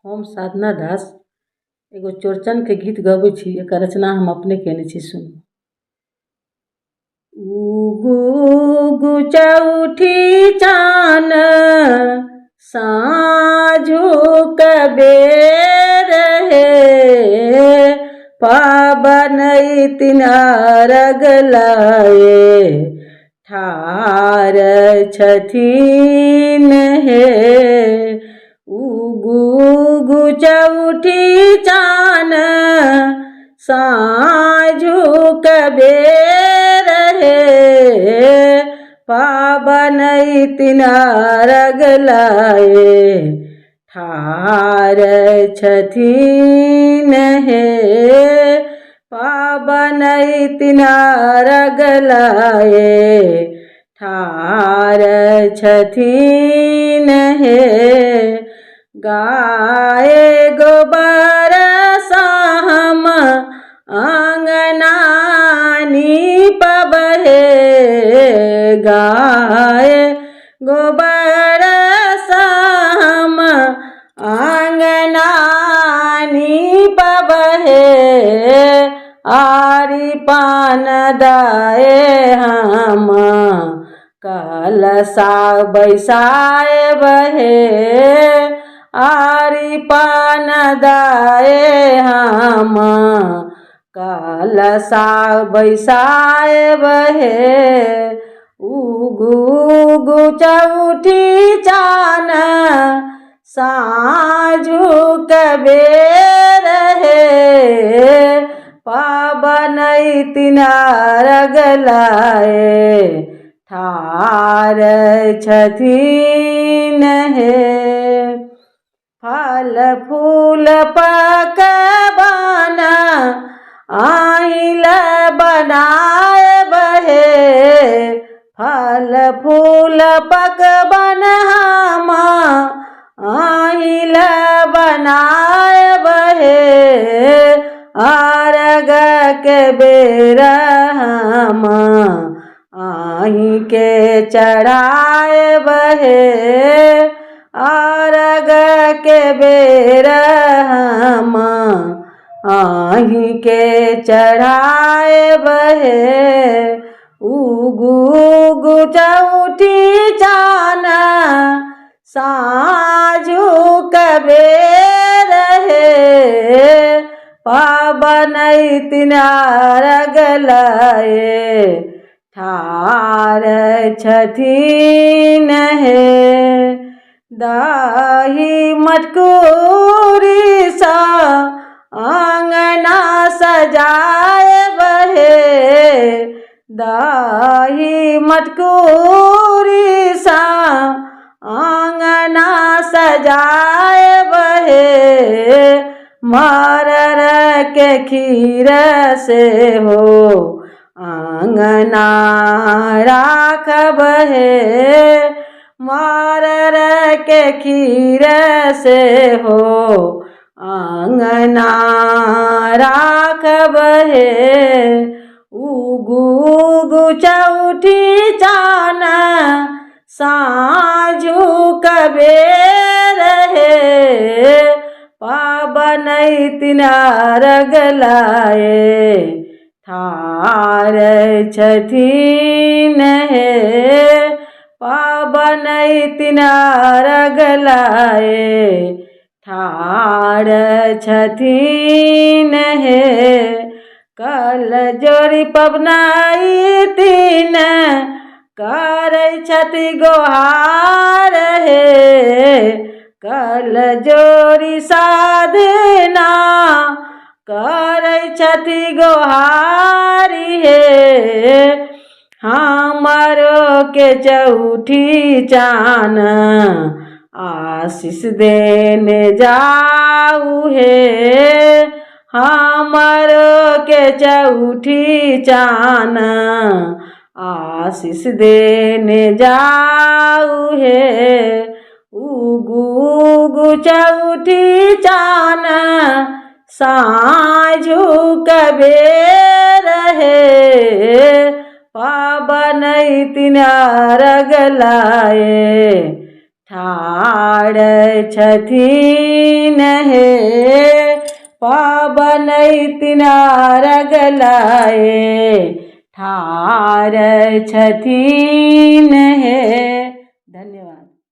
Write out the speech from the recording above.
हम साधना दास एगो चौड़चन के गीत गबै छी। एकर रचना हम अपने केने छी। सुनू। उगु उगु चौठी चान साँझुक बेर हे, पाबन तीन अर्घ लाए ठाढ़ छथिन हे। उगु उगु चौठी चान साँझुक बेर हे, पाबन तीन अर्घ लाए ठाढ़ छथिन हे। पाबन तीन अर्घ लाए ठाढ़ छथिन हे। गाए गोबर हम आंगना नीपबहे, गाए गोबर हम आंगना नीपबहे। आरी पान दाए हम कलशा बैसाए बहे, आरी पान दाए हम कलशा बैसाए बहे। उगु उगु चौठी चान साँझुक बेर हे, पाबन तीन अर्घ लाए ठाढ़ छथिन हे। फल फूल पकवान आइल बनाए बहे, फल फूल पकवान हम आइल बनाए बहे। अर्घ के बेर हम आहि के चढ़ाए बहे, अर्घ के बेर हम आहि के चढ़ाए बहे। उगु उगु चौठी चान साँझुक बेर हे, पाबन तीन अर्घ लाए ठाढ़ छथिन हे। दही मटकूरी सा आंगना सजाए बहे, दही मटकूरी सा आंगना सजाए बहे। मरर के खीर से हो आंगना राखब हे, मरर के खीर से हो आंगना राखब हे। उगु उगु चौठी चान साँझुक बेर हे, पाबन तीन अर्घ लाए ठाढ़ छथिन हे। पाबन तीन अर्घ लाए ठाढ़ छथिन हे। कल जोड़ी पबनाई तीन करै छथि गोहार हे, कल जोड़ी साधना करै छथि गोहारी हे। हमरो के चौठी चान आशीष देने जाऊ हे, हमरो के चौठी चान आशीष देने जाऊ हे। उगु उगु चौठी चान साँझुक बेर हे, पाबन तीन अर्घ लाए ठाढ़ छथिन हे पावन तिनारग लाए ठार छथिन हे।